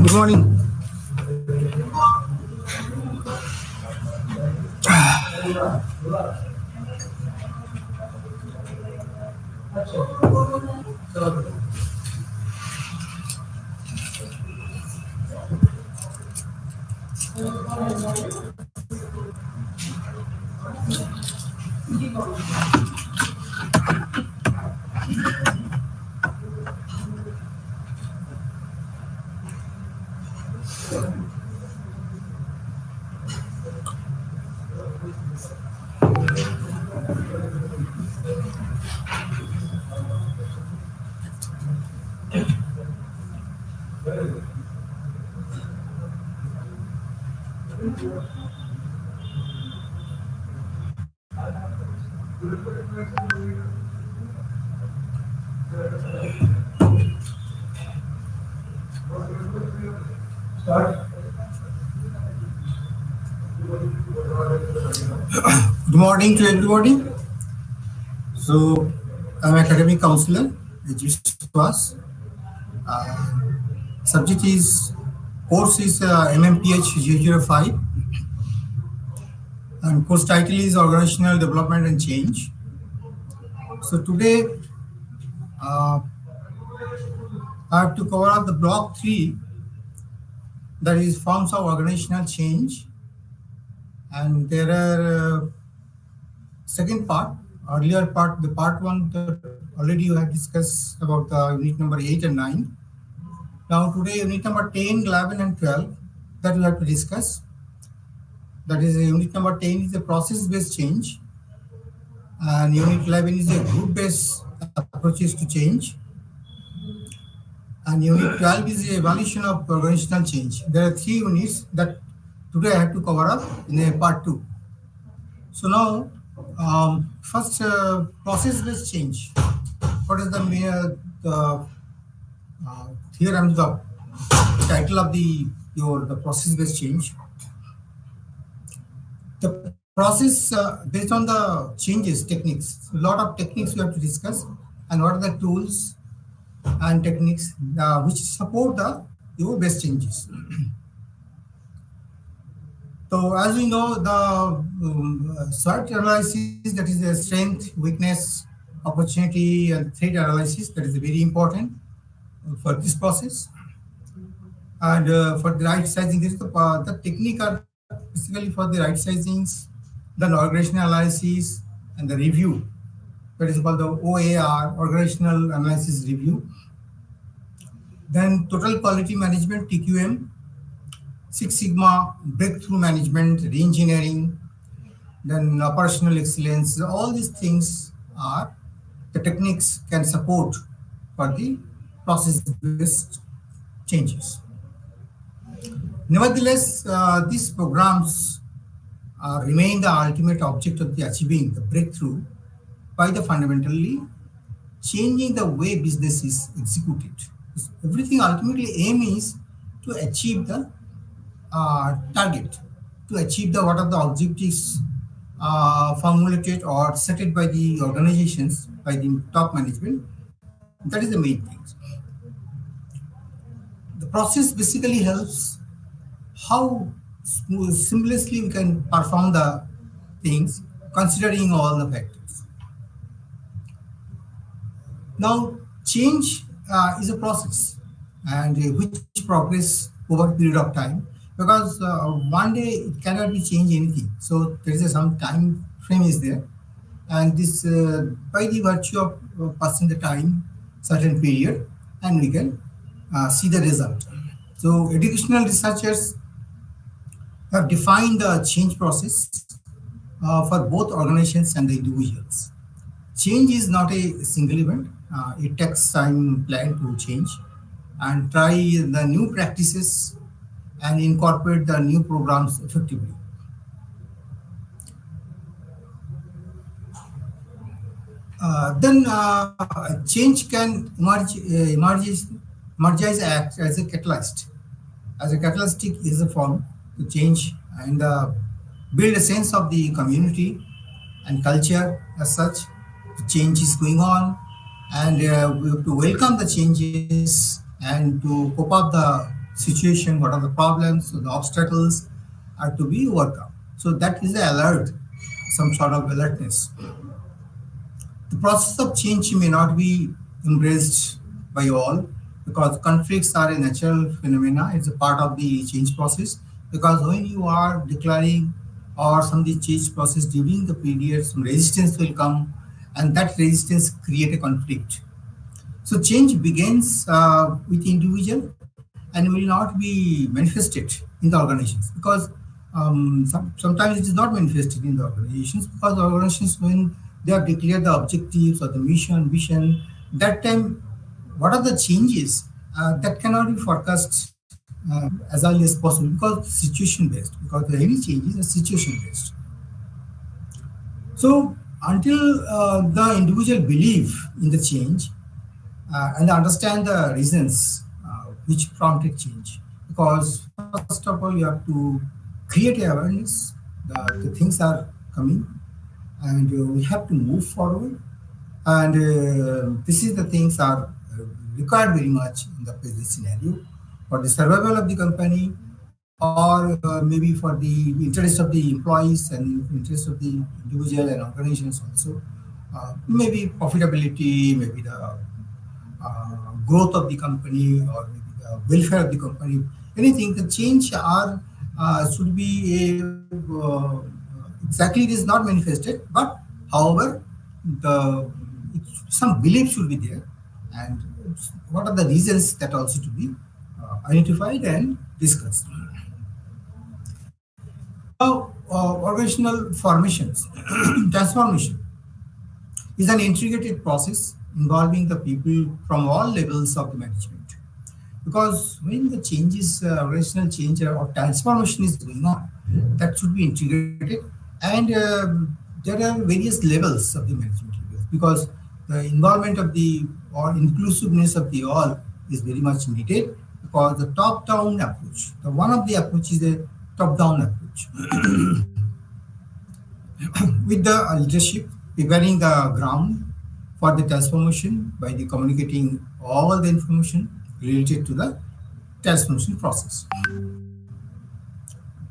Good morning. Good morning to everybody. So, I'm academic counselor, H Biswas. Subject is course is MMPH 005, and course title is Organizational Development and Change. So today I have to cover up the block 3, that is forms of organizational change, and there are second part, earlier part, the part 1 already you have discussed about the unit number 8 and 9. Now today unit number 10, 11 and 12 that we have to discuss. That is unit number 10 is a process-based change, and unit 11 is a group-based approaches to change, and unit 12 is the evaluation of organizational change. There are 3 units that today I have to cover up in a part 2. So now first process-based change. What is the here I'm the title of the process-based change. The process based on the changes techniques. A lot of techniques we have to discuss, and what are the tools and techniques which support your best changes. So as we know, the SWOT analysis, that is the strength, weakness, opportunity, and threat analysis, that is very important for this process. And for the right sizing, this is the technique are basically for the right sizings, then organizational analysis, and the review. That is called the OAR, Organizational Analysis Review. Then total quality management, TQM, Six Sigma, breakthrough management, reengineering, then operational excellence. All these things are the techniques can support for the process-based changes. Nevertheless, these programs remain the ultimate object of the achieving the breakthrough by the fundamentally changing the way business is executed. Everything ultimately aim is to achieve the target, to achieve what are the objectives formulated or set by the organizations, by the top management. That is the main thing. The process basically helps how seamlessly we can perform the things considering all the factors. Now, change is a process, and which progress over a period of time, because one day it cannot be changed anything. So there is some time frame is there, and this by the virtue of passing the time, certain period, and we can see the result. So educational researchers have defined the change process for both organizations and the individuals. Change is not a single event. It takes time plan to change and try the new practices and incorporate the new programs effectively. Then change can emerge act as a catalyst. As a catalytic is a form to change and build a sense of the community and culture as such. The change is going on, and we have to welcome the changes and to cope up the situation. What are the problems, so the obstacles are to be overcome. So that is the alert some sort of alertness. The process of change may not be embraced by all because conflicts are a natural phenomena. It's a part of the change process because when you are declaring or some the change process during the period, some resistance will come and that resistance create a conflict. So change begins with the individual and will not be manifested in the organizations because sometimes it is not manifested in the organizations because the organizations when they have declared the objectives or the mission, vision, that time what are the changes that cannot be forecast as early as possible because situation based because any changes are situation based. So until the individual believe in the change and understand the reasons which prompted change. Because first of all, you have to create awareness. The things are coming, and we have to move forward. And this is the things are required very much in the present scenario for the survival of the company, or maybe for the interest of the employees and interest of the individual and organizations also. Maybe profitability, maybe the growth of the company or maybe the welfare of the company, anything, the change are should be exactly it is not manifested, but however, the some belief should be there, and what are the reasons that also to be identified and discussed. Now, organizational formations, transformation is an integrated process involving the people from all levels of the management. Because when the changes, organizational change or transformation is going on, that should be integrated, and there are various levels of the management levels because the involvement of the or inclusiveness of the all is very much needed because the top-down approach, the one of the approach is a top-down approach with the leadership preparing the ground for the transformation by the communicating all the information related to the transformation process.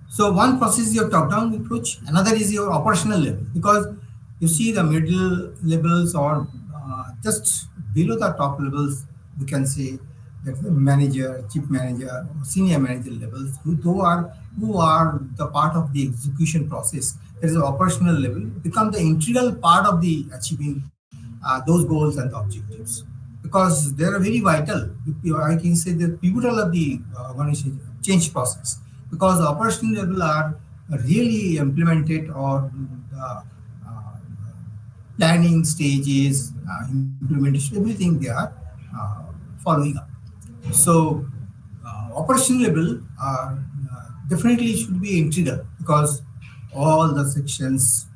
So one process is your top-down approach, another is your operational level because you see the middle levels or just below the top levels, we can say that the manager, chief manager, or senior manager levels who are the part of the execution process. There is an operational level become the integral part of the achieving those goals and the objectives because they are very vital. I can say the pivotal of the organization change process because the operational level are really implemented or the planning stages, implementation, everything they are following up. So, operational level definitely should be integral because all the sections,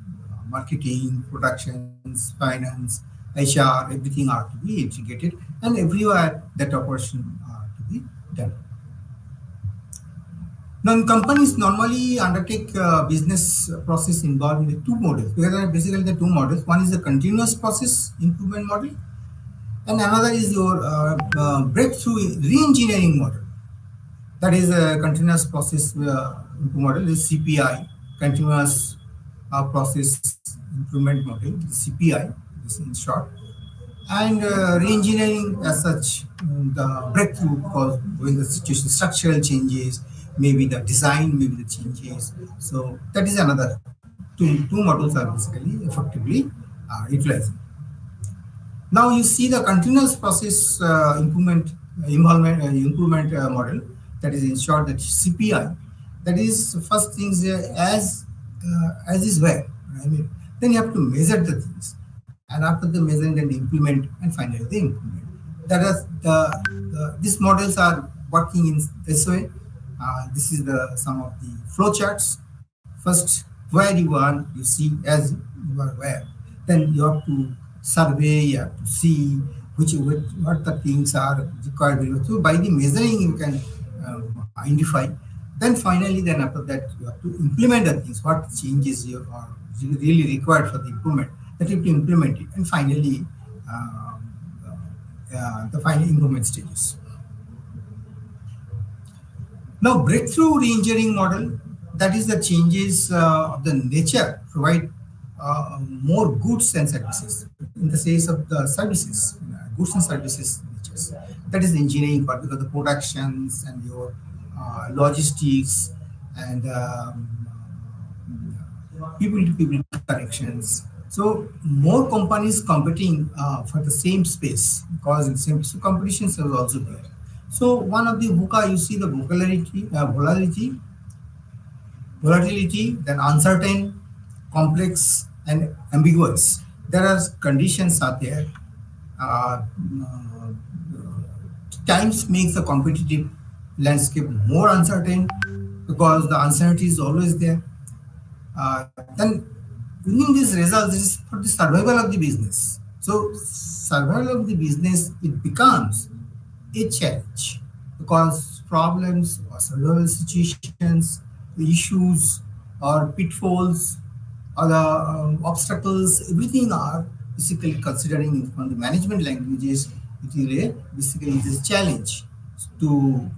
marketing, productions, finance, HR, everything are to be integrated and everywhere that operation are to be done. Now, companies normally undertake business process involving the two models. There are basically the two models. One is the continuous process improvement model, and another is your breakthrough re-engineering model. That is a continuous process model, is CPI, continuous process improvement model, the CPI, this in short. And re-engineering as such, the breakthrough because when the situation structural changes, maybe the design, maybe the changes. So that is another two models are basically effectively utilizing. Now you see the continuous process improvement model, that is in short that CPI. That is first things as is where. I mean, then you have to measure the things, and after the measuring, then implement, and finally they implement. That is these models are working in this way. This is the some of the flow charts. First, where you are, you see as you are where. Then you have to survey, you have to see what the things are required. So by the measuring, you can identify. Then finally, then after that, you have to implement the things. What changes you are really required for the improvement? That you have to implement it, and finally, the final improvement stages. Now, breakthrough re-engineering model, that is the changes of the nature provide more goods and services. In the case of the services, goods and services niches, that is the engineering part because the productions and your logistics and people to people connections. So more companies competing for the same space because in same so competitions are also there. So one of the VUCA, you see the volatility, then uncertain, complex, and ambiguous. There are conditions are there. Uh, Times makes the competitive landscape more uncertain because the uncertainty is always there. Then winning these results is for the survival of the business. So survival of the business it becomes a challenge because problems or survival situations, issues or pitfalls or the obstacles, everything are basically considering from the management languages. It is basically it is a challenge to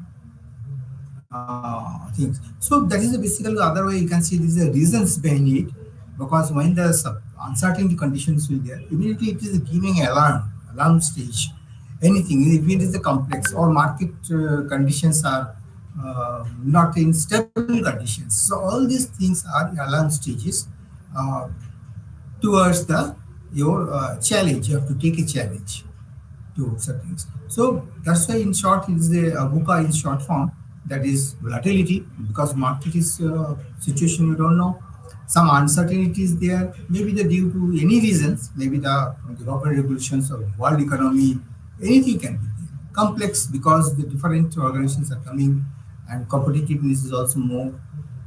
things. So that is basically the other way you can see these are reasons behind it because when the uncertainty conditions will there, immediately it is giving alarm stage. Anything, if it is a complex or market conditions are not in stable conditions. So all these things are alarm stages uh, towards the your challenge. You have to take a challenge to settings. So that's why in short it is the VUCA in short form that is volatility because market is situation you don't know. Some uncertainty is there, maybe the due to any reasons, maybe the European regulations or world economy, anything can be there. Complex because the different organizations are coming and competitiveness is also more.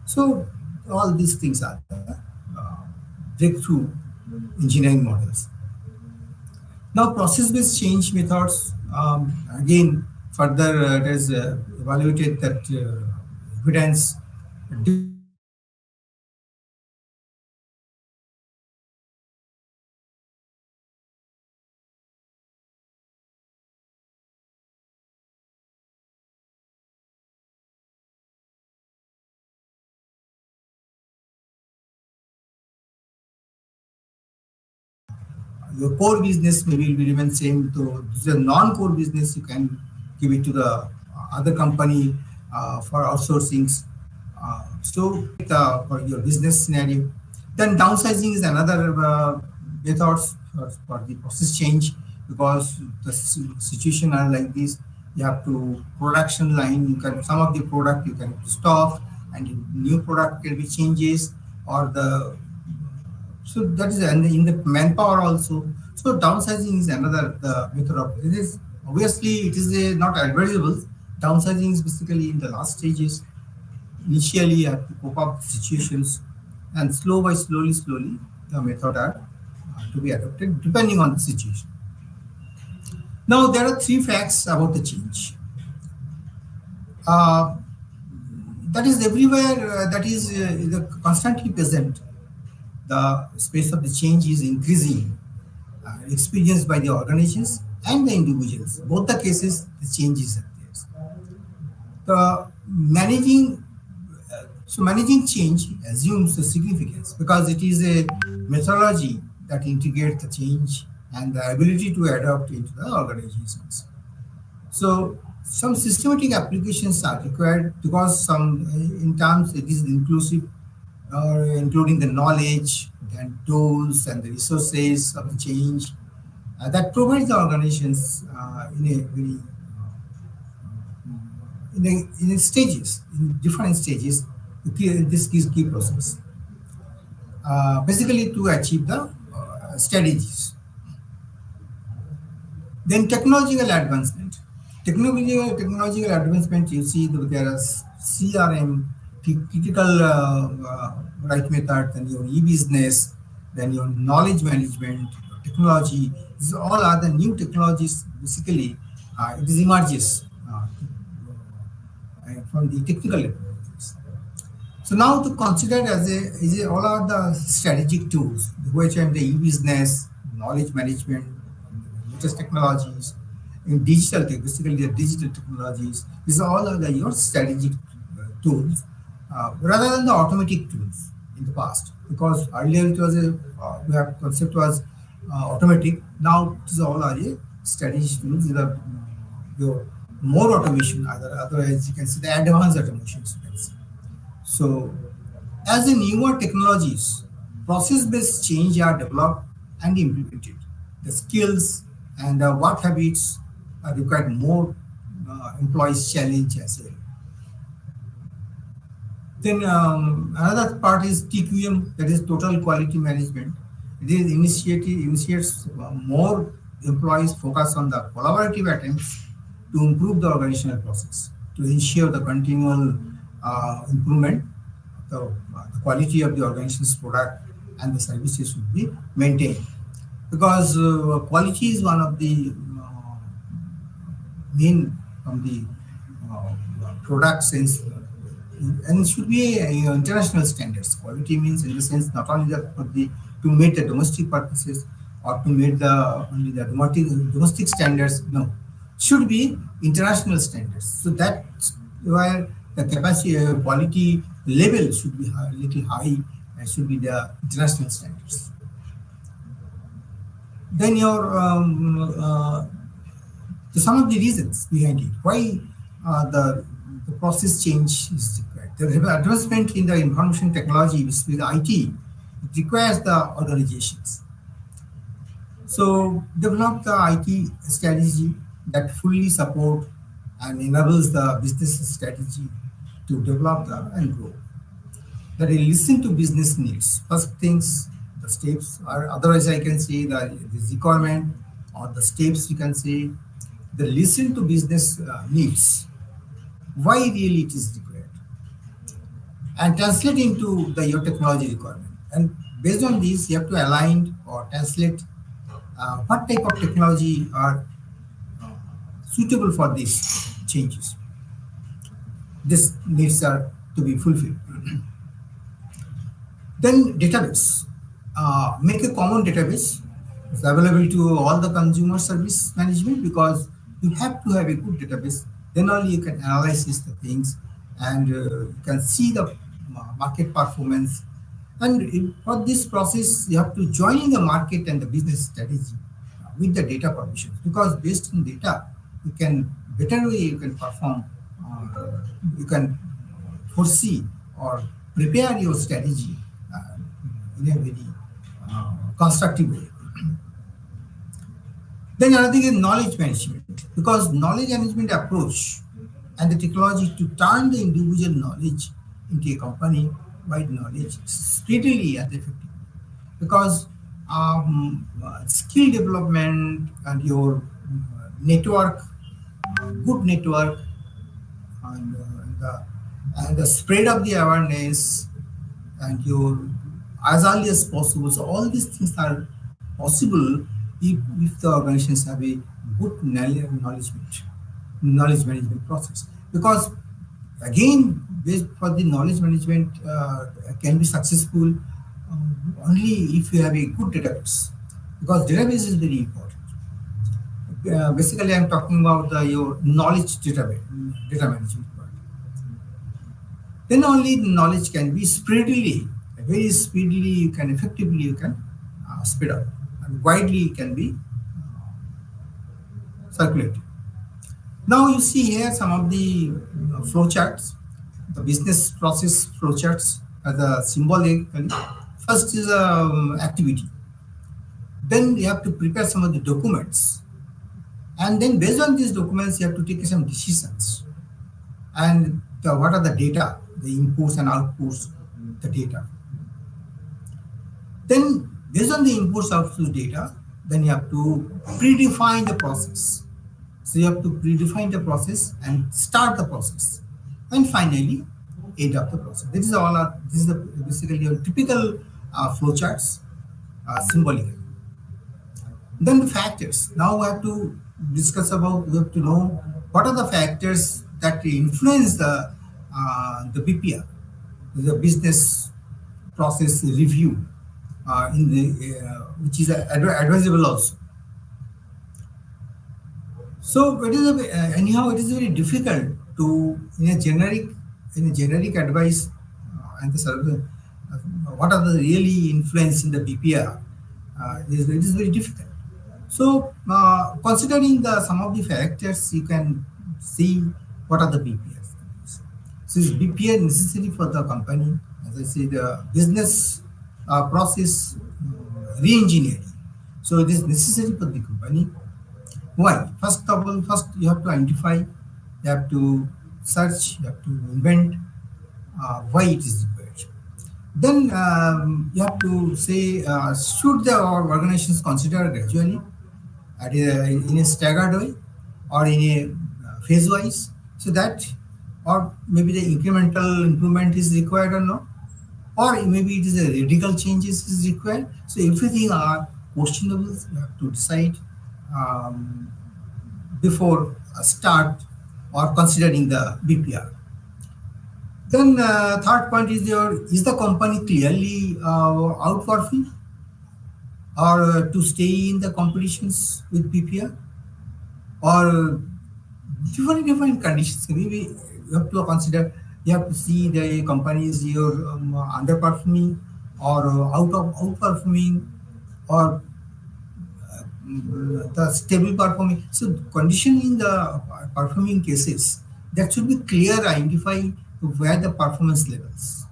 So all these things are the breakthrough engineering models. Now, process-based change methods, again, further it is evaluated that evidence different organizations have your core business maybe will remain same to the non-core business you can give it to the other company for outsourcing for your business scenario. Then downsizing is another method for the process change because the situation are like this. You have to production line. You can some of the product you can stop, and new product can be changes or the so that is and in the manpower also. So downsizing is another method of it is obviously it is not advisable. Downsizing is basically in the last stages. Initially, you have to cope up situations, and slowly, the method are to be adopted depending on the situation. Now, there are three facts about the change. Uh, that is everywhere. That is constantly present. The space of the change is increasing, experienced by the organizations and the individuals. Both the cases, the changes are there. The managing managing change assumes the significance because it is a methodology that integrates the change and the ability to adapt into the organizations. So some systematic applications are required because some in terms it is inclusive or including the knowledge and tools and the resources of the change that provides the organizations in a very in stages, in different stages, this is key process. Basically, to achieve the strategies. Then technological advancement. Technological advancement, you see there are CRM, critical right method, then your e-business, then your knowledge management, technology. These all are the new technologies. Basically, it is emerges from the technical technologies. So now to consider all are the strategic tools, which are the e-business, knowledge management, latest technologies, in basically the digital technologies. These all your strategic tools rather than the automatic tools in the past. because earlier it was a we have concept was automatic. Now it is all are a strategic tools. The your more automation, otherwise you can see the advanced automations. You can see. So as the newer technologies, process-based change are developed and implemented. The skills and work habits require more employees challenge as well. Then another part is TQM, that is total quality management. It is initiates more employees focus on the collaborative attempts to improve the organizational process, to ensure the continual improvement, the quality of the organization's product and the services should be maintained. Because quality is one of the main from the products and it should be international standards. Quality means in the sense not only that for the to meet the domestic purposes or to meet the only the domestic standards. No, should be international standards. So that's where the capacity quality level should be little high and should be the international standards. Then your some of the reasons behind it why the process change is required. The advancement in the information technology, which is IT, it requires the organizations. So develop the IT strategy that fully support and enables the business strategy to develop and grow. That will listen to business needs. First things, the steps are otherwise I can say the requirement or the steps you can say the listen to business needs. Why really it is required and translate into the your technology requirement. And based on this, you have to align or translate what type of technology are suitable for these changes. These needs are to be fulfilled. Then database. Make a common database. It's available to all the consumer service management because you have to have a good database. Then only you can analyze the things and you can see the market performance. And for this process, you have to join the market and the business strategy with the data permissions because based on data, you can better way you can perform, you can foresee or prepare your strategy in a very constructive way. Then another thing is knowledge management because knowledge management approach and the technology to turn the individual knowledge into a company wide knowledge speedily and effectively because skill development and your network, good network and the spread of the awareness and your as early as possible. So all these things are possible if the organizations have a good knowledge management process. Because again, for the knowledge management can be successful only if you have a good database. Because database is very important. Basically, I'm talking about your knowledge data management part. Then only the knowledge can be very speedily, you can effectively you can speed up and widely can be circulated. Now you see here some of the flow charts, the business process flow charts as a symbolic. First is activity. Then you have to prepare some of the documents. And then based on these documents, you have to take some decisions. And what are the data, the inputs and outputs, the data. Then based on the inputs outputs data, then you have to predefine the process. So you have to predefine the process and start the process. And finally, end of the process. This is basically your typical flowcharts, symbolically. Then the factors. Now we have to we have to know what are the factors that influence the BPR, the business process review, which is advisable also. So it is anyhow it is very difficult to in a generic advice and the service what are the really influence in the BPR, it is very difficult. So, considering the some of the factors, you can see what are the BPRs. So, is BPR necessary for the company? As I said, the business process re-engineering. So, it is necessary for the company. Why? First of all, first you have to identify, you have to search, you have to invent why it is required. Then you have to say, should the organizations consider gradually, in a staggered way, or in a phase wise, so that, or maybe the incremental improvement is required or not, or maybe it is a radical changes is required. So everything are questionable. You have to decide um, before start or considering the BPR. Then third point is your, is the company clearly outperforming or to stay in the competitions with BPR, or different conditions. Maybe you have to consider, you have to see the companies you're underperforming or outperforming, or the stable performing. So condition in the performing cases, that should be clear, identify where the performance levels,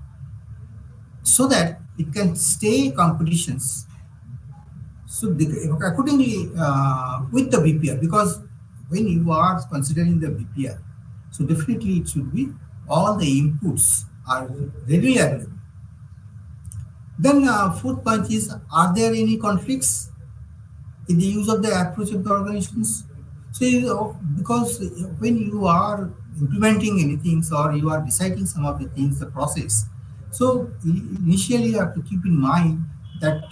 so that it can stay competitions. So accordingly with the BPR, because when you are considering the BPR, so definitely it should be all the inputs are readily available. Then fourth point is, are there any conflicts in the use of the approach of the organizations? So, because when you are implementing anything or you are deciding some of the things, the process, so initially you have to keep in mind that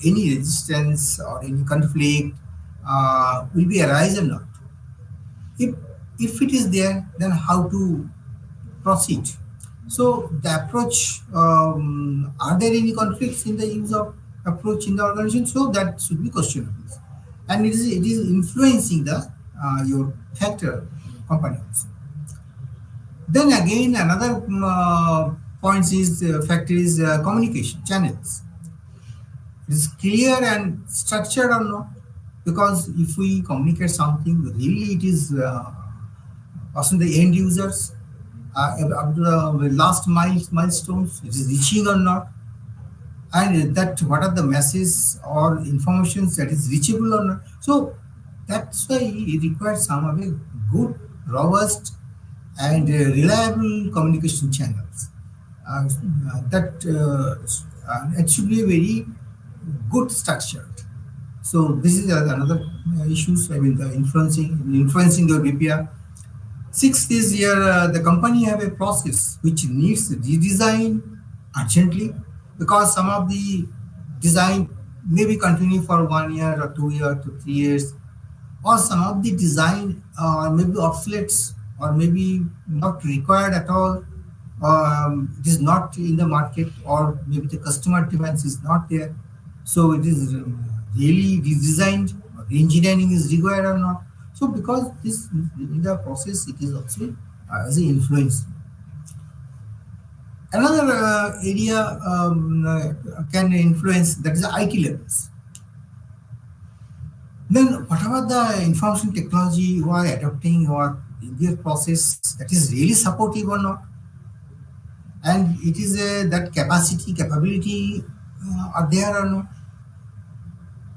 any resistance or any conflict will be arise or not. If if it is there, then how to proceed? So the approach, are there any conflicts in the use of approach in the organization? So that should be questionable, and it is influencing the your factor company also. Then again another point is factor is communication channels. It is clear and structured or not? Because if we communicate something, really it is also the end users up to the last milestones, it is reaching or not, and that what are the messages or informations that is reachable or not. So that's why it requires some of a good, robust, and reliable communication channels. That it should be a very good structured. So this is another issues. I mean, the influencing the BPR. Sixth is here, the company have a process which needs redesign urgently, because some of the design maybe continue for 1 year or 2 years to 3 years, or some of the design maybe obsolete, or maybe not required at all. It is not in the market, or maybe the customer demands is not there. So it is really redesigned, or engineering is required or not. So because this in the process, it is also as an influence. Another area can influence, that is the IT levels. Then whatever the information technology you are adopting or in their process, that is really supportive or not, and it is that capability are there or not,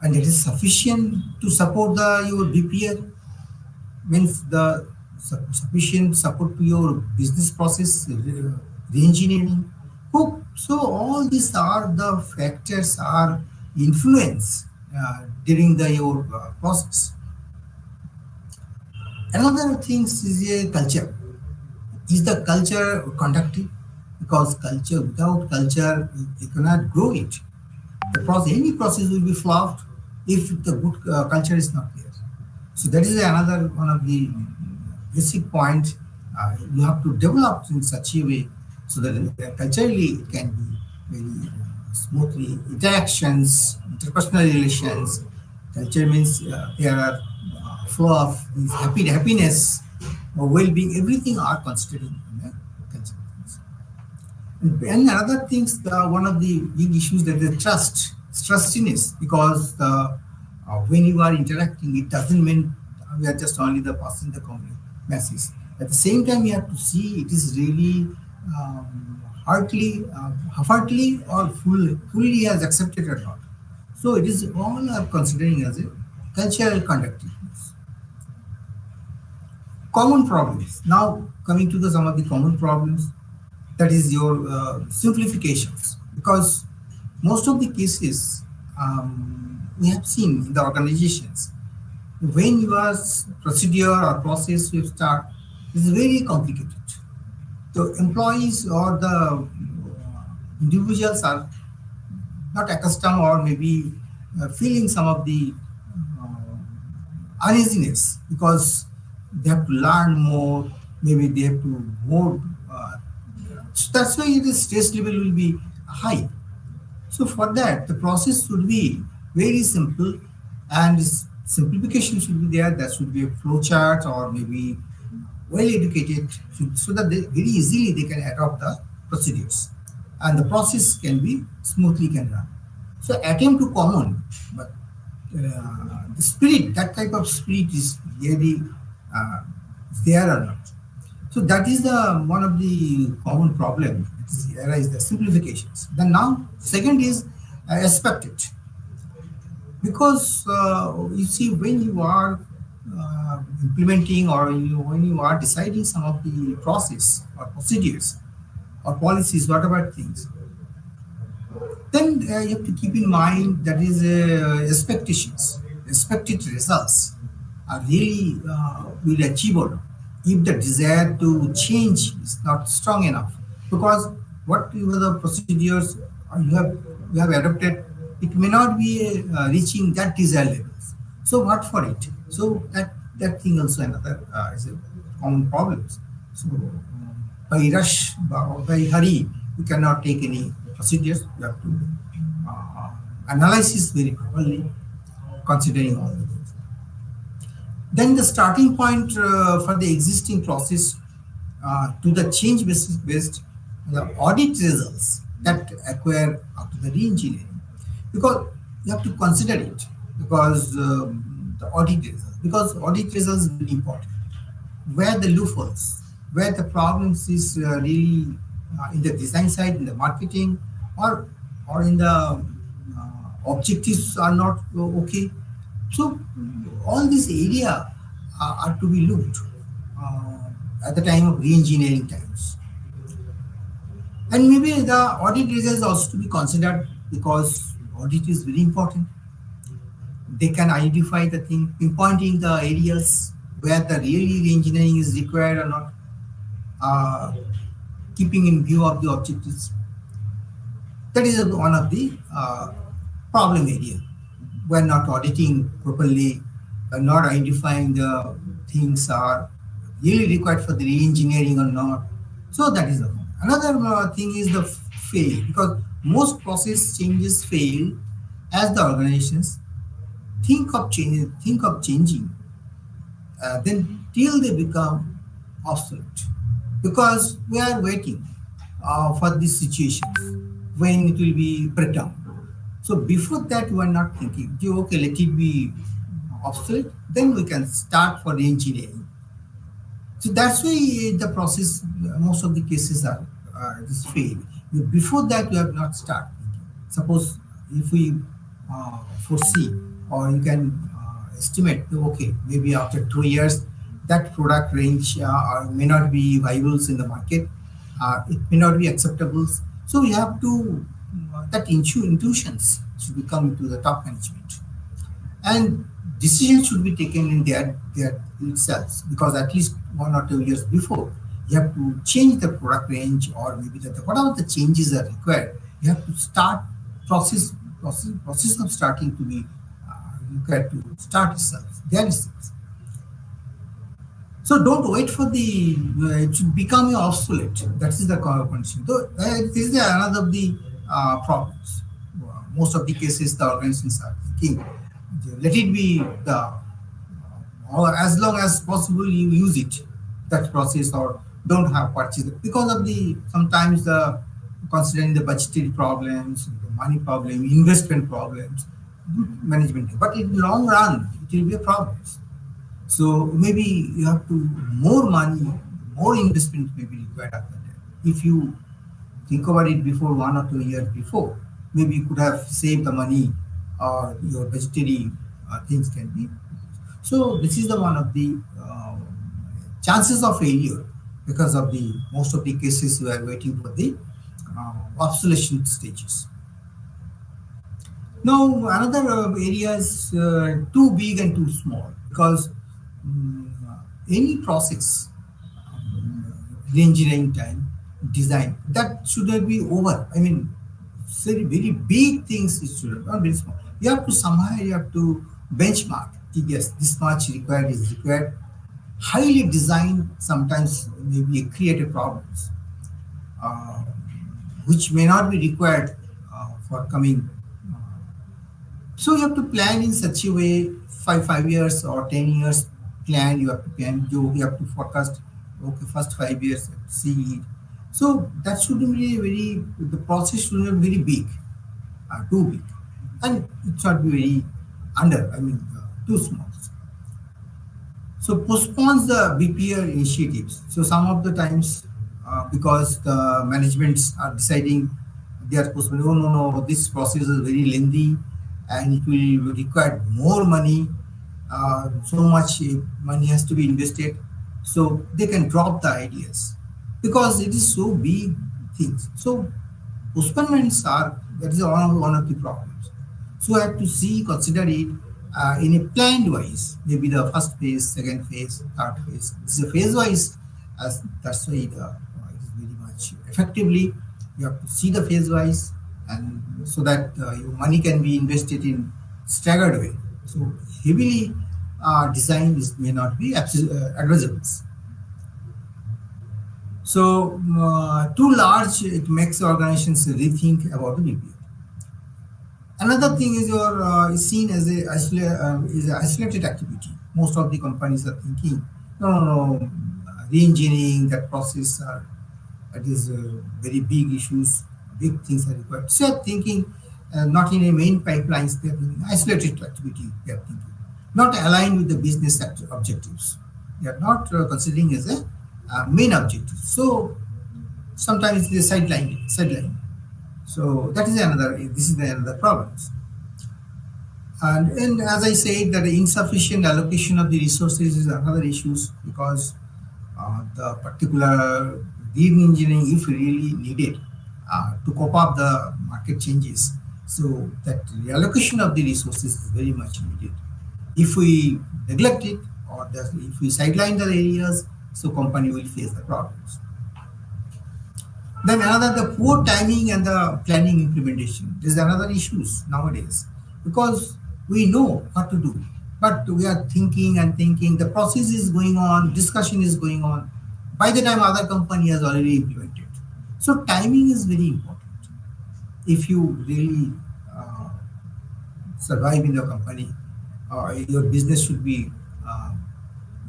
and it is sufficient to support the your BPR, means the sufficient support to your business process re-engineering. So all these are the factors are influence during the your process. Another thing is a culture. Is the culture conductive? Because culture, without culture, you cannot grow it. The process, any process will be flawed if the good culture is not there. So that is another one of the basic point you have to develop in such a way, so that culturally it can be very smoothly interactions, interpersonal relations. Culture means there are flow of these happiness, well-being, everything are considered in the culture. And another things, one of the big issues that the trustiness, because when you are interacting, it doesn't mean we are just only the passing the message. At the same time, you have to see it is really half-heartedly or fully as accepted or not. So it is all are considering as a cultural conductiveness. Common problems. Now coming to the some of the common problems, that is your simplifications, because most of the cases we have seen in the organizations, when your procedure or process you start is very complicated. The employees or the individuals are not accustomed or maybe feeling some of the uneasiness because they have to learn more, maybe they have to more. So that's why the stress level will be high. So for that, the process should be very simple, and simplification should be there. That should be a flow chart or maybe well educated, so that they very easily they can adopt the procedures, and the process can be smoothly can run. So attempt to common, but the spirit, that type of spirit is really uh, there or not. So that is the one of the common problem. There is the simplifications. Then now second is expected, because you see when you are implementing or when you are deciding some of the process or procedures or policies, whatever things, then you have to keep in mind that is expectations, expected results are really will achievable if the desire to change is not strong enough. Because what you the procedures you have adopted, it may not be reaching that desired levels. So what for it? So that thing also another is a common problems. So by rush or by hurry, you cannot take any procedures. You have to analyze very properly, considering all the things. Then the starting point for the existing process to the change basis based the audit results that acquire after the re-engineering, because you have to consider it, because the audit results, because audit results is very important, where the loopholes, where the problems is really in the design side, in the marketing, or in the objectives are not okay. So all this area are to be looked at the time of re-engineering times. And maybe the audit results also to be considered, because audit is very important. They can identify the thing, pinpointing the areas where the really re-engineering is required or not, uh, keeping in view of the objectives. That is one of the problem area. We're not auditing properly, we're not identifying the things are really required for the re-engineering or not. So that is the one. Another thing is the fail, because most process changes fail as the organizations think of changing, then till they become obsolete, because we are waiting for this situation when it will be breakdown. So before that, we are not thinking, okay, let it be obsolete, then we can start for the engineering. So that's why the process, most of the cases are just fail. Before that, you have not start thinking. Suppose if we foresee, or you can estimate, okay, maybe after 2 years, that product range may not be viable in the market, it may not be acceptable. So we have to, that intuitions should be coming to the top management, and decisions should be taken in their itself, because at least 1 or 2 years before you have to change the product range, or maybe whatever the changes are required, you have to start process of starting to be required to start itself there itself. So don't wait for the it should become obsolete. That is the condition. So this is another of the problems. Most of the cases the organizations are thinking, let it be the, or as long as possible you use it, that process, or don't have purchase, because of the sometimes the considering the budgetary problems, the money problem, investment problems, management. But in the long run, it will be a problem. So maybe you have to more money, more investment may be required after that. If you think about it before 1 or 2 years before, maybe you could have saved the money or your budgetary things can be. So this is the one of the chances of failure because of the most of the cases we are waiting for the obsolescence stages. Now another area is too big and too small because any process engineering time, design, that should not be over. I mean, very, very big things it should not very small. You have to somehow you have to benchmark. Yes, this much required is required. Highly designed sometimes maybe create problems uh, which may not be required for coming. So you have to plan in such a way, 5 years or 10 years plan. You have to plan. You have to forecast. Okay, first 5 years, see. So that shouldn't be very. The process shouldn't be very big, too big, and it should be very under. I mean, too small. So postpones the BPR initiatives. So some of the times, because the managements are deciding, they are postponing. Oh no, this process is very lengthy, and it will require more money. So much money has to be invested. So they can drop the ideas because it is so big things. So postponements are that is one of the problems. So I have to see, consider it in a planned wise, maybe the first phase, second phase, third phase. This is a phase wise, as that's why it is very much effectively. You have to see the phase wise, and so that your money can be invested in staggered way. So heavily design is may not be advisable. So too large, it makes organizations rethink about the BPO. Another thing is your is seen as is an isolated activity. Most of the companies are thinking, no, re-engineering that process that is very big issues, big things are required. So they are thinking not in a main pipelines. They are thinking isolated activity. They are thinking not aligned with the business objectives. They are not considering as a main objective. So sometimes they sideline. So that is another. This is another problem. And as I said, that the insufficient allocation of the resources is another issue because the particular green engineering, if really needed to cope up the market changes, so that the allocation of the resources is very much needed. If we neglect it or if we sideline the areas, so company will face the problems. Then another, the poor timing and the planning implementation. This is another issues nowadays because we know what to do, but we are thinking and thinking. The process is going on, discussion is going on. By the time other company has already implemented, so timing is very important. If you really survive in the company, your business should be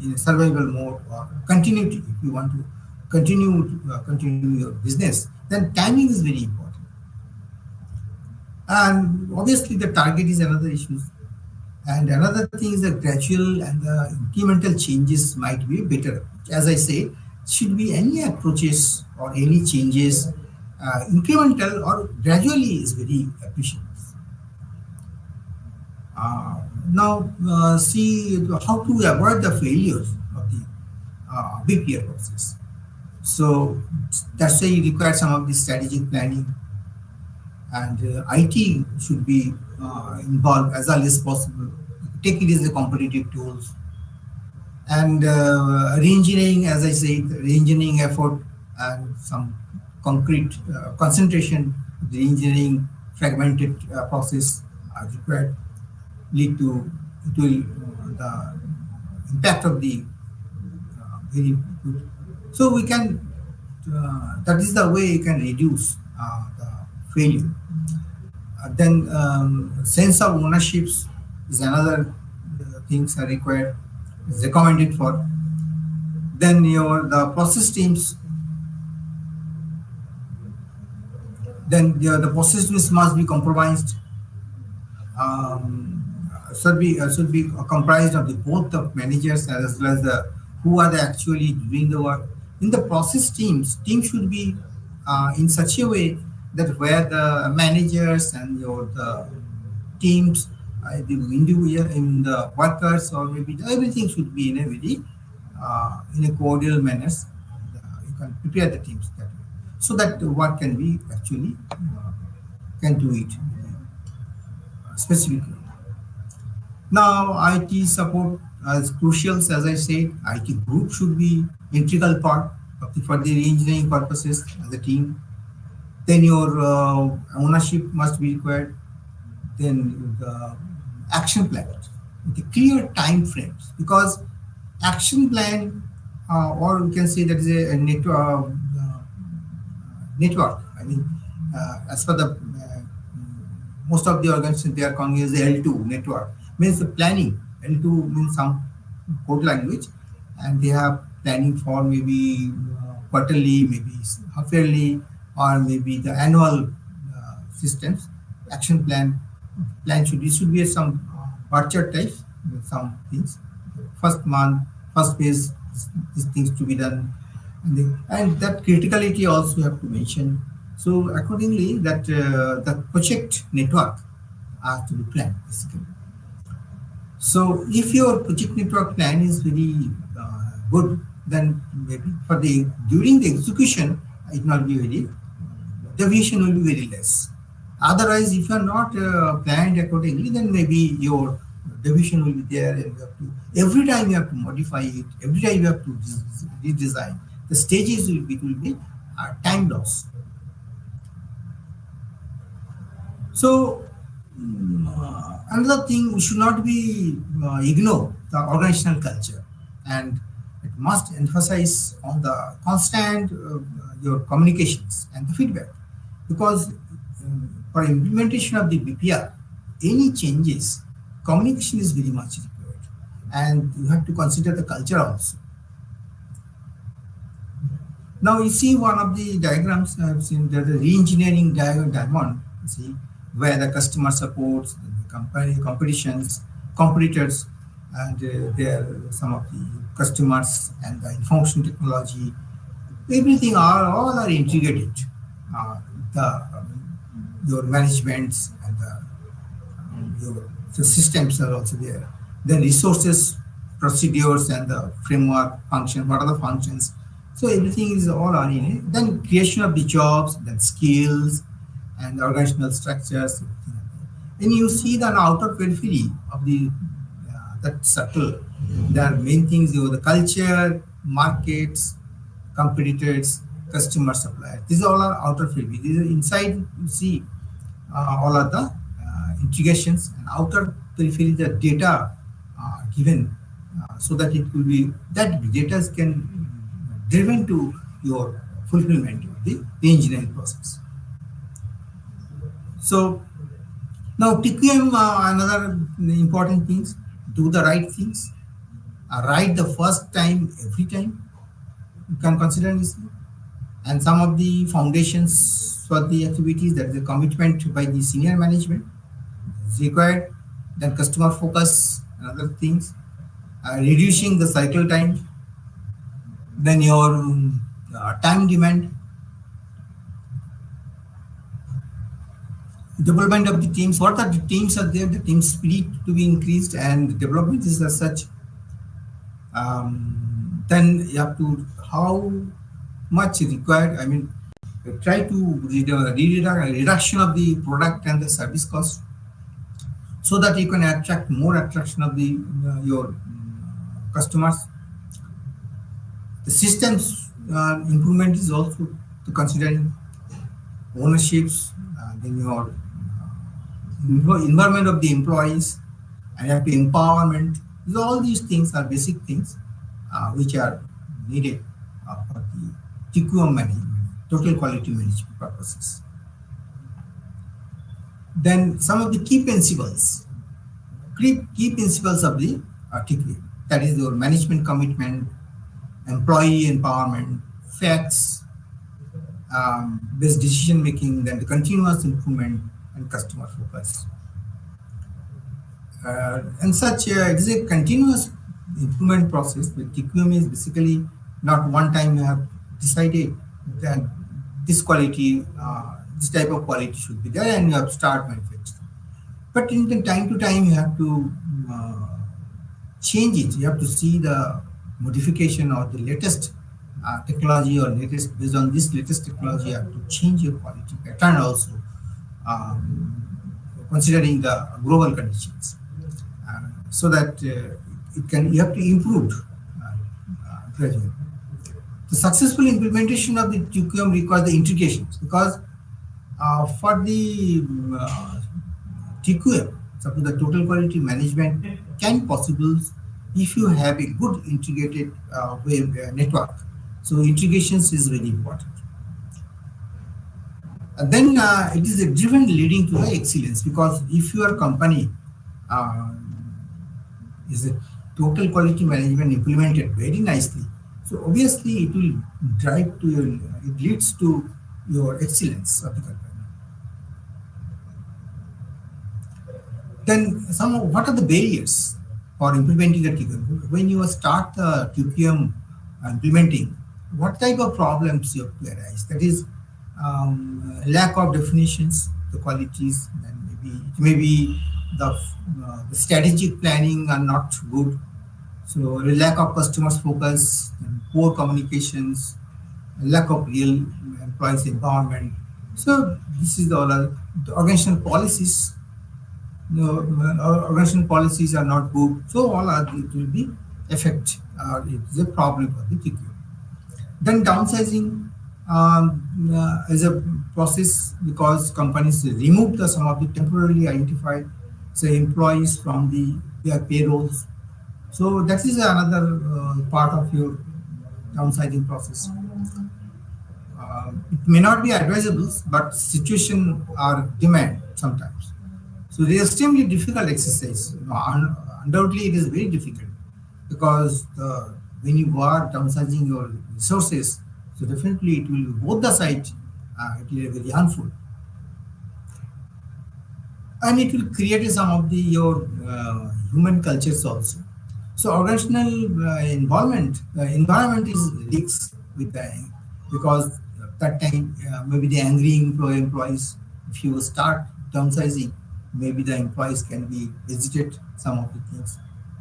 in a survival mode or continuity. If you want to continue your business, then timing is very important. And obviously, the target is another issue. And another thing is the gradual and the incremental changes might be better. As I say, should be any approaches or any changes, incremental or gradually is very efficient. See how to avoid the failures of the BPR process. So that's why you require some of the strategic planning, and IT should be involved as early as possible. Take it as a competitive tools, and re-engineering, as I said, re-engineering effort and some concrete concentration, the engineering fragmented process are required lead to it will the impact of the very good. So we can that is the way you can reduce the failure. Then sense of ownerships is another things are required, is recommended for. Then the process teams Then the processes must be compromised, should be comprised of the both the managers as well as the who are the actually doing the work. In the process teams should be in such a way that where the managers and your the teams, the individual in the workers or maybe everything should be in a very in a cordial manner. You can prepare the teams that way so that the work can be actually can do it specifically. Now, IT support is crucial. As I said, IT group should be integral part of for the engineering purposes as a team. Then your ownership must be required. Then the action plan with the clear time frames, because action plan or we can say that is a network. I mean, as per the most of the organizations, they are calling it as the L2 network. Means the planning. L2 means some code language, and they have planning for maybe quarterly, maybe half yearly, or maybe the annual systems. Action plan should be some virtual type with some things. First month, first phase, these things to be done, and that criticality also you have to mention. So accordingly, that project network has to be planned basically. So if your project network plan is very good, then maybe for the during the execution, it will not be very deviation will be very less. Otherwise, if you are not planned accordingly, then maybe your deviation will be there, and you have to every time you have to modify it. Every time you have to redesign. The stages will be time loss. So another thing, we should not be ignore the organizational culture, and it must emphasize on the constant your communications and the feedback, because for implementation of the BPR, any changes, communication is very much required, and you have to consider the culture also. Now you see one of the diagrams I have seen, the re-engineering diamond. You see where the customer supports, the company competitions, competitors, and there some of the customers and the information technology, everything all are integrated. The your managements and the systems are also there. The resources, procedures, and the framework function. What are the functions? So everything is all are in it. Then creation of the jobs, then skills, and the organizational structures. And you see the outer periphery of the that circle. There are main things, the culture, markets, competitors, customer, suppliers. These all are outer periphery. These are inside. You see all of the integrations, and outer periphery the data given so that it will be that data can driven to your fulfillment of the engineering process. So now TQM, another important things, do the right things, right the first time, every time. You can consider this. And some of the foundations for the activities, that is a commitment by the senior management is required. Then customer focus and other things, reducing the cycle time. Then your time demand, development of the teams. What are the teams are there? The team spirit to be increased, and development is as such. Then you have to how much required. I mean, try to reduction of the product and the service cost, so that you can attract more attraction of the your customers. The systems improvement is also to considering ownerships, then your environment of the employees, and you have to empowerment. All these things are basic things which are needed for the TQM management, total quality management purposes. Then some of the key principles of the TQM, that is your management commitment, employee empowerment, facts, based decision making, then the continuous improvement and customer focus. And such, it is a continuous improvement process. But TQM is basically not one time you have decided that this quality, this type of quality should be there, and you have start manufacturing. But in the time to time, you have to uh, change it. You have to see the modification or the latest technology or latest based on this latest technology. You have to change your quality pattern also, considering the global conditions, so that it can you have to improve gradually. The successful implementation of the TQM requires the integrations because for the TQM, suppose the total quality management can possible if you have a good integrated web network. So integrations is very important. And then it is a driven leading to the excellence because if your company uh, is a total quality management implemented very nicely, so obviously it will drive to your, it leads to your excellence of the company. Then some what are the barriers for implementing a TQM? When you start the TQM implementing, what type of problems you have to arise? That is lack of definitions, the qualities, and maybe the strategic planning are not good. So the lack of customers focus, and poor communications, lack of real employees empowerment. So this is all the organizational policies. Organizational policies are not good. So all are it will be affect. It is a problem for the TQ. Then downsizing is a process because companies remove some of the temporarily identified say employees from their payrolls. So that is another part of your downsizing process. It may not be advisable, but situation or demand sometimes. So it is extremely difficult exercise. Undoubtedly, it is very difficult because when you are downsizing your resources, so definitely it will both the side. It will be very harmful, and it will create some of the your human cultures also. So organizational environment is leaks with the because that time maybe the angry employees. If you start downsizing, maybe the employees can be visited some of the things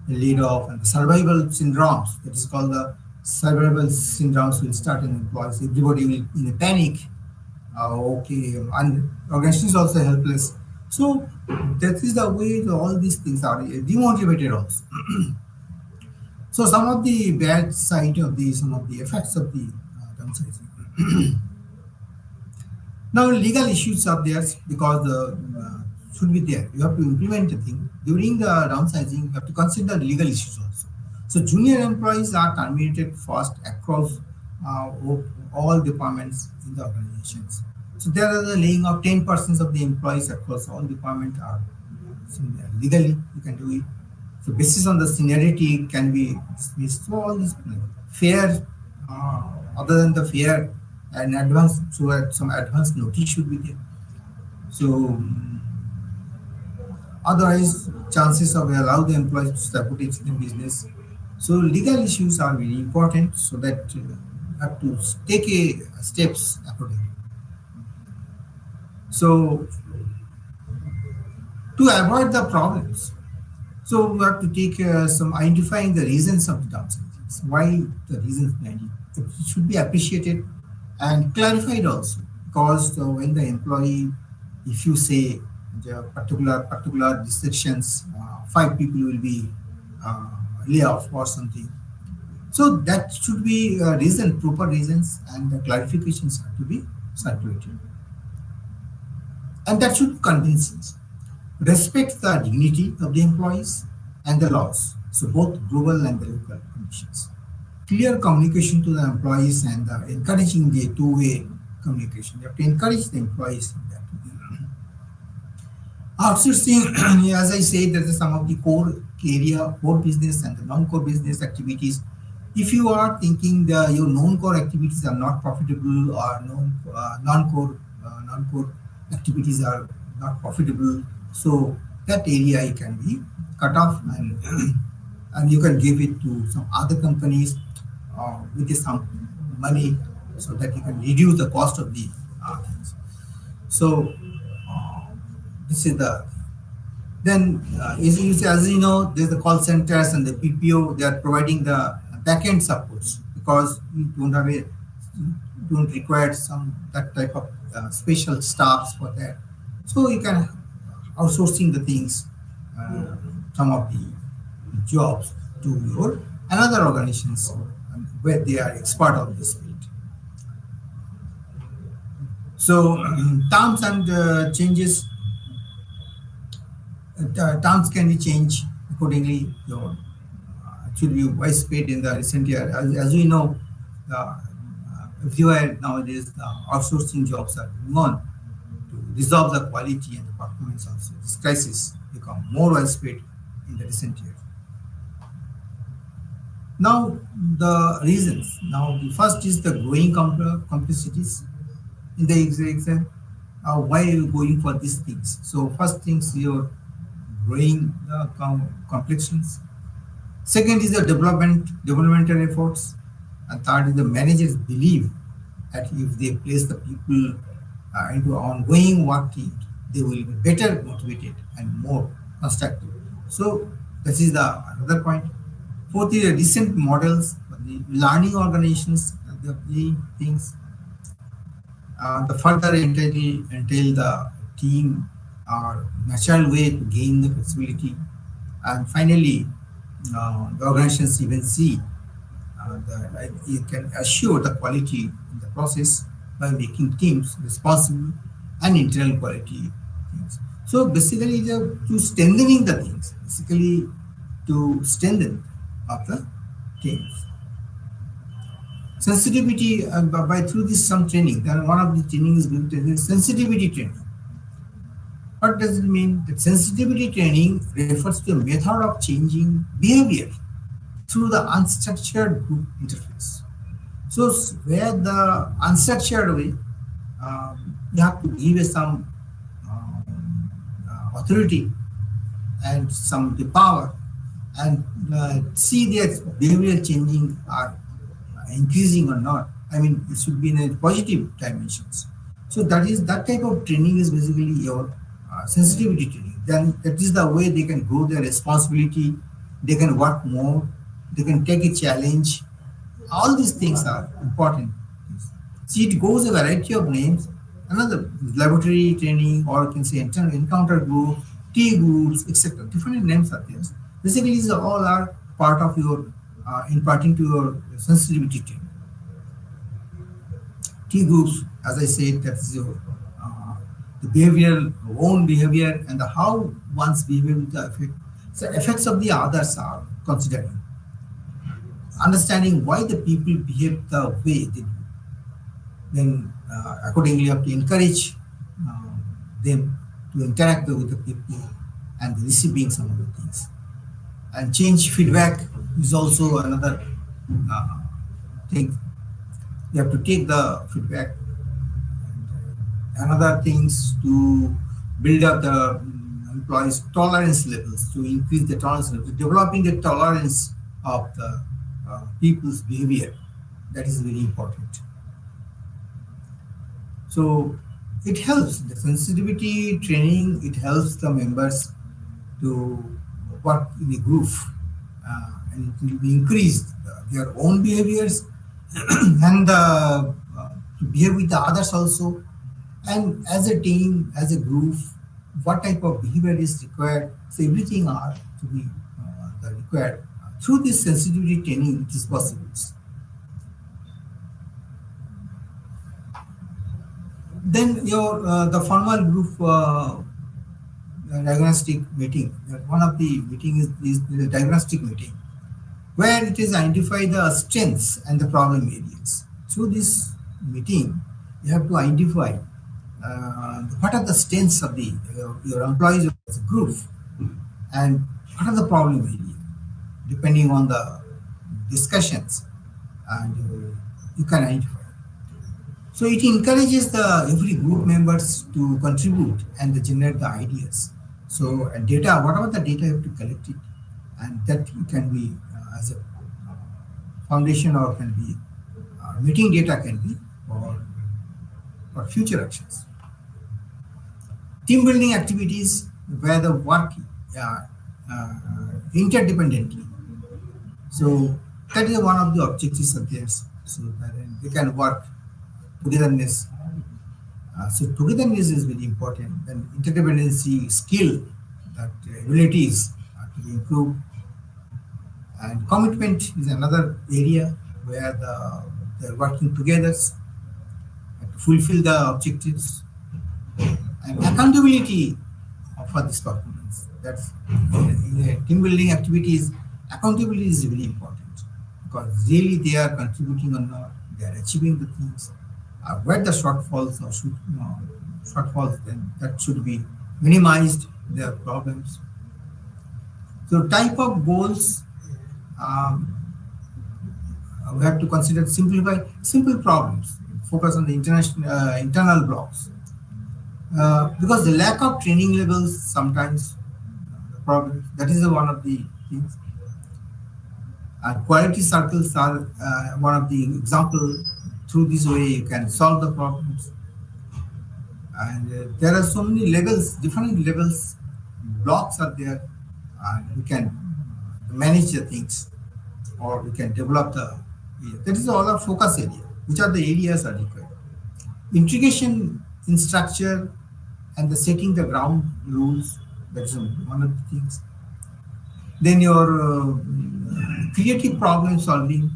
laid off and the survival syndromes. That is called the survival syndromes will start in employees. Everybody will in a panic. Okay, and organization is also helpless. So that is the way all these things are demotivated also. So some of the bad side of the some of the effects of the downsizing. Now legal issues are there because the should be there. You have to implement the thing during the downsizing. You have to consider legal issues also. So junior employees are terminated fast across all departments in the organizations. So there are the laying of 10% of the employees across all departments are legally you can do it. So basis on the seniority can be dismissed. So all these fair, other than the fair and advance, so some advance notice should be there. So otherwise, chances of allow the employees to sabotage the business. So legal issues are very important, so that you have to take a steps accordingly. So to avoid the problems, so we have to take some identifying the reasons of the downsizing. Why the reasons behind it. It should be appreciated and clarified also, because when the employee, if you say the particular sections, 5 people will be uh, lay off or something. So that should be reason, proper reasons, and the clarifications have to be circulated, and that should be convincing. Respect the dignity of the employees and the laws. So both global and the local conditions. Clear communication to the employees and encouraging the two-way communication. You have to encourage the employees in that. Outsourcing, as I said, that is some of the core area, core business and the non-core business activities If you are thinking your non-core activities are not profitable or non-core activities are not profitable, so that area you can be cut off, and and you can give it to some other companies with some money, so that you can reduce the cost of the things. So this is the then, as you know, there's the call centers and the PPO. They are providing the back-end supports because you don't require some that type of special staffs for that. So you can outsourcing the things, uh, some of the jobs to your another organizations where they are expert of this field. So terms and changes terms can be changed accordingly. Your should be widespread in the recent year. As we know, everywhere nowadays the outsourcing jobs are going on to resolve the quality and the performance also. This crisis become more widespread in the recent year. Now the reasons. Now the first is the growing complexities in the exam. Why are you going for these things? So first things your growing complexions. Second is the developmental efforts, and third is the managers believe that if they place the people into ongoing work team, they will be better motivated and more constructive. So this is the another point. Fourth is the recent models, the learning organizations, the things, the further entail the team or natural way to gain the flexibility, and finally the organizations even see that you can assure the quality in the process by making teams responsible and internal quality things. So basically, to strengthening the things, basically to strengthen of the teams. Sensitivity by through this some training. Then one of the training is going to be sensitivity training. What does it mean? That sensitivity training refers to a method of changing behavior through the unstructured group interface. So where the unstructured way, you have to give some authority and some the power, and see their behavioral changing are increasing or not. I mean, it should be in a positive dimensions. So that type of training is basically your sensitivity training. Then that is the way they can grow their responsibility. They can work more. They can take a challenge. All these things are important. See, it goes a variety of names. Another laboratory training, or you can say encounter group, T groups, etc. Different names are there. Basically, these all are part of your imparting to your sensitivity training. T groups, as I said, that is your the behavioral own behavior and the how one's behavior will affect. So effects of the others are considering. Understanding why the people behave the way they do. Then accordingly you have to encourage them to interact with the people and receiving some of the things. And change feedback is also another thing. You have to take the feedback. Another things to build up the employees' tolerance levels, to increase the tolerance levels, developing the tolerance of the people's behavior. That is very important. So it helps the sensitivity training. It helps the members to work in a group, and it will increase their own behaviors and to behave with the others also. And as a team, as a group, what type of behavior is required? So everything are to be required. Through this sensitivity training, it is possible. Then your the formal group diagnostic meeting. One of the meeting is the diagnostic meeting, where it is identify the strengths and the problem areas. Through this meeting, you have to identify what are the strengths of the your employees as a group, and what are the problem areas, depending on discussions, and you can identify. So it encourages the every group members to contribute and generate the ideas. So data, whatever the data you have to collect it, and that can be as a foundation or can be meeting data can be for future actions. Team building activities where the work uh, uh, interdependently. So that is one of the objectives of theirs. So that they can work togetherness. So togetherness is very important. And interdependency skill, that abilities to be improved. And commitment is another area where they're working together to fulfill the objectives. And accountability for this performance. That's in a team building activities, accountability is very important because really they are contributing or not, they are achieving the things. Where the shortfalls or shortfalls, then that should be minimized. Their problems. So type of goals, um, we have to consider simplify simple problems. Focus on the internal blocks. Because the lack of training levels sometimes the problem that is one of the things. Quality circles are one of the example. Through this way you can solve the problems, and there are so many levels, different levels, blocks are there, and we can manage the things, or we can develop the. That is all our focus area. Which are the areas are required? Integration in structure and the setting the ground rules. That's one of the things. Then your creative problem solving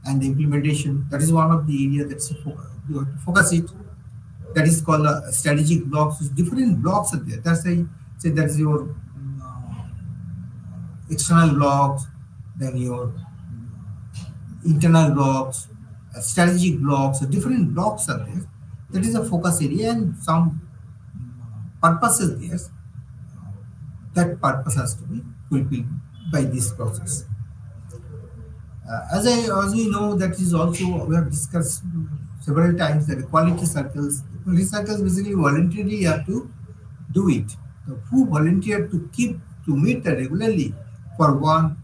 and the implementation. That is one of the area that's you have to focus it. That is called strategic blocks. Different blocks are there. That's why say that's your external blocks, then your internal blocks, strategic blocks. So different blocks are there. That is a focus area and some purposes there. That purpose has to be fulfilled by this process. As we know, that is also we have discussed several times that quality circles. Quality circles basically voluntarily you have to do it. So who volunteer to keep to meet the regularly for 1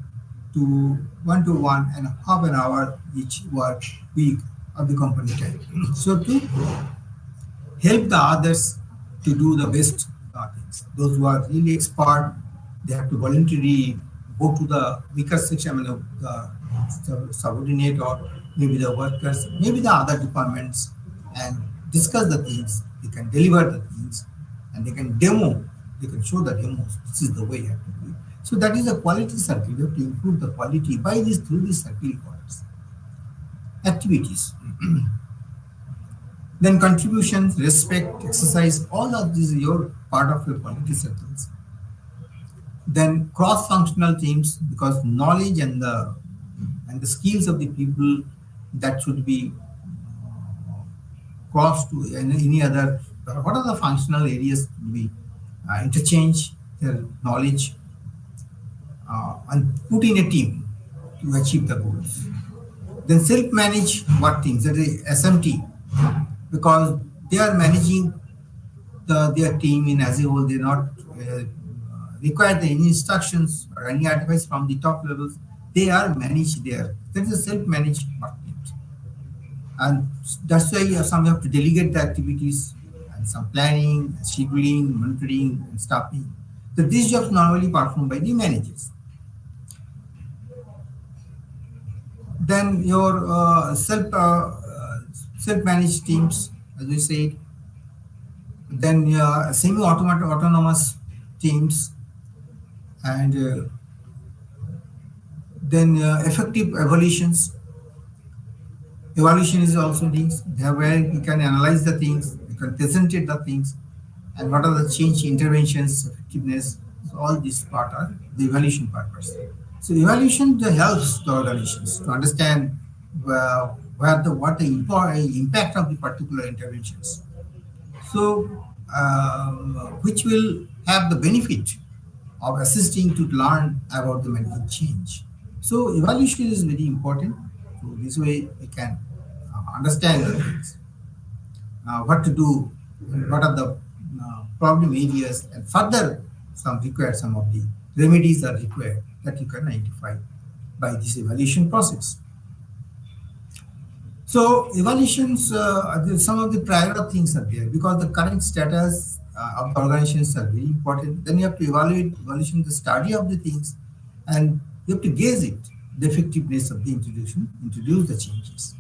to 1 and half an hour each work week of the company time. So to help the others to do the best things. Those who are really expert, they have to voluntarily go to the weaker section, I mean, the subordinate or maybe the workers, maybe the other departments, and discuss the things. They can deliver the things, and they can demo. They can show the demos. This is the way you have to do it. So that is a quality circle. You have to improve the quality by this through this circle requires activities. Then contributions, respect, exercise, all of these are your part of your quality circles. Then cross-functional teams, because knowledge and the skills of the people that should be crossed to any other. What are the functional areas to be interchange their knowledge and put in a team to achieve the goals. Then self-manage work teams, that is SMT, because they are managing their team in as a whole. They not require any instructions or any advice from the top levels. They are managed there. That is a self-managed work teams. And that's why some have to delegate the activities and some planning, scheduling, monitoring, and staffing. So these jobs normally performed by the managers. Then your self-managed teams, as we said. Then your autonomous teams, and then effective evaluations. Evaluation is also things where you can analyze the things, you can present it the things, and what are the change interventions, effectiveness. So all these part are the evaluation purpose. So evaluation helps the organizations to understand what the impact of the particular interventions. So which will have the benefit of assisting to learn about the management change. So evaluation is very important. So this way we can understand the things, what to do, what are the problem areas, and further some of the remedies are required that you can identify by this evaluation process. So evaluations, some of the prior things are there because the current status of the organizations are very important. Then you have to evaluation the study of the things, and you have to gauge it, the effectiveness of the introduce the changes.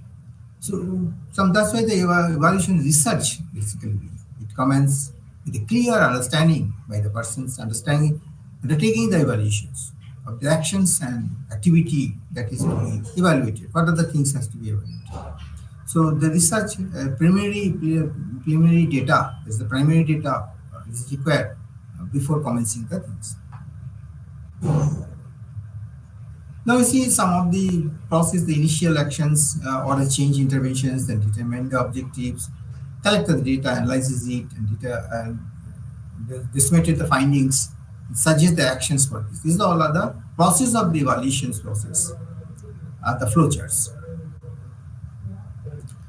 So that's why the evaluation research basically it commences with a clear understanding by the persons understanding undertaking the evaluations of the actions and activity that is to be evaluated. What are the things has to be evaluated? So the research preliminary data is the primary data is required before commencing the things. Now we see some of the process, the initial actions or the change interventions, then determine the objectives, collect the data, analyzes it, and disseminate the findings, suggest the actions for this. These all are the process of the evaluations process, the flowcharts.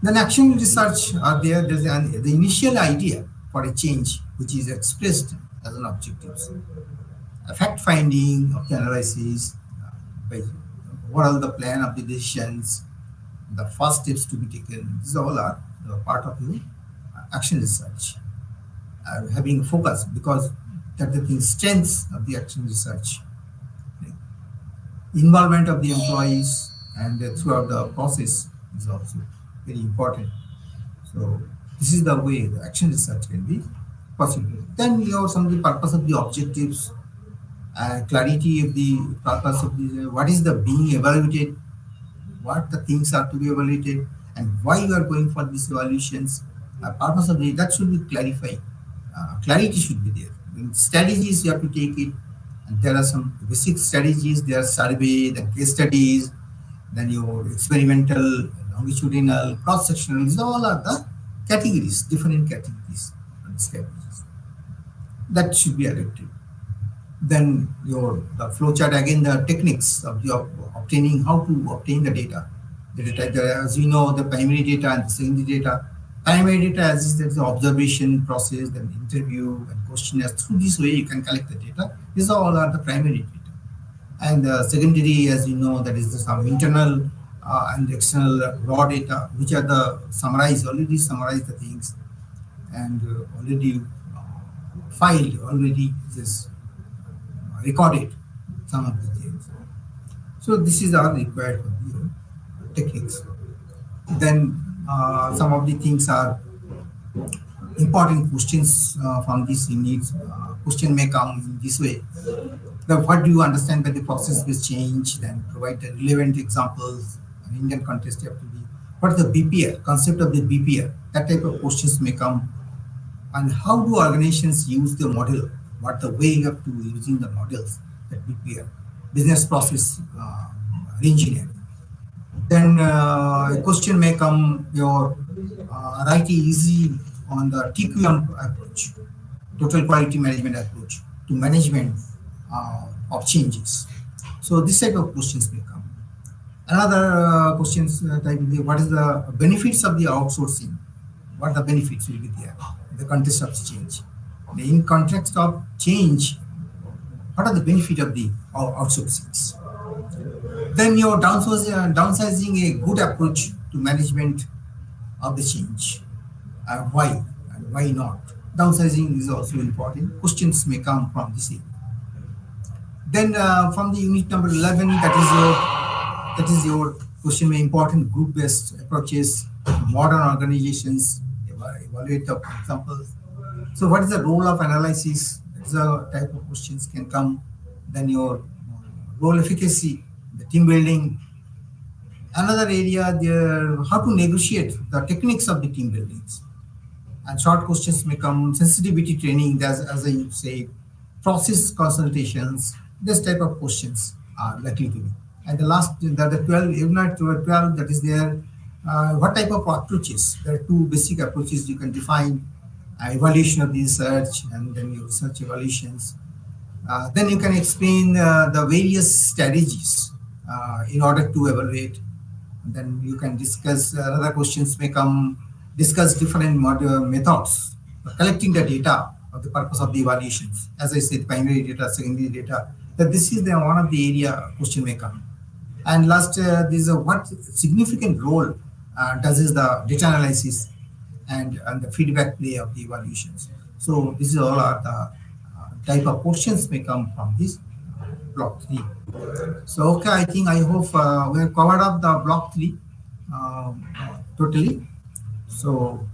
Then action research are there. There's the initial idea for a change, which is expressed as an objective. A fact finding of the analysis, what are the plan of the decisions, the first steps to be taken. These all are part of the action research. Having a focus because that the strengths of the action research, involvement of the employees and throughout the process is also very important. So this is the way the action research can be possible. Then you have some of the purpose of the objectives, clarity of the purpose of the what is the being evaluated, what the things are to be evaluated, and why you are going for these evaluations. Purpose of the that should be clarified. Clarity should be there. In strategies you have to take it, and there are some basic strategies. There are survey, the case studies, then your experimental, longitudinal, cross-sectional. These all are the categories, different categories and strategies that should be adopted. Then the flowchart again, the techniques of the obtaining, how to obtain the data. The data, as you know, the primary data and the secondary data. Primary data as is the observation process, then interview and questionnaires. Through this way, you can collect the data. These all are the primary data. And secondary, as you know, that is some internal and external raw data, which are the already summarized the things, and already filed, already this recorded some of the things. So this is all required for the techniques. Then some of the things are important questions from this unit. Question may come in this way. What do you understand by the process-based change? Then provide the relevant examples. In Indian context, you have to be what is the BPR, concept of the BPR? That type of questions may come. And how do organizations use the model? What the way you have to using the models that BPR, business process engineering. Then a question may come, your write easy on the TQM approach, total quality management approach to management of changes. So this type of questions may come. Another questions type will be, what is the benefits of the outsourcing? What the benefits will be there in the context of change? In context of change, what are the benefits of the outsourcing? Then you're downsizing a good approach to management of the change. Why and why not? Downsizing is also important. Questions may come from this area. Then from the unit number 11, that is your question may important group-based approaches, modern organizations, evaluate the examples. So what is the role of analysis? That's a type of questions can come. Then your role efficacy, the team building. Another area there, how to negotiate the techniques of the team buildings. And short questions may come, sensitivity training, as I say, process consultations. This type of questions are likely to be. And the last, the 12, unit 12, that is there. What type of approaches? There are two basic approaches you can define: evaluation of the research and then your research evaluations. Then you can explain the various strategies in order to evaluate. Then you can discuss other questions may come, discuss different methods for collecting the data of the purpose of the evaluations. As I said, primary data, secondary data. That this is the one of the area question may come. And last, this is what significant role does is the data analysis and the feedback play of the evaluations. So this is all are the type of questions may come from this block 3. So okay, I hope we have covered up the block 3 totally. So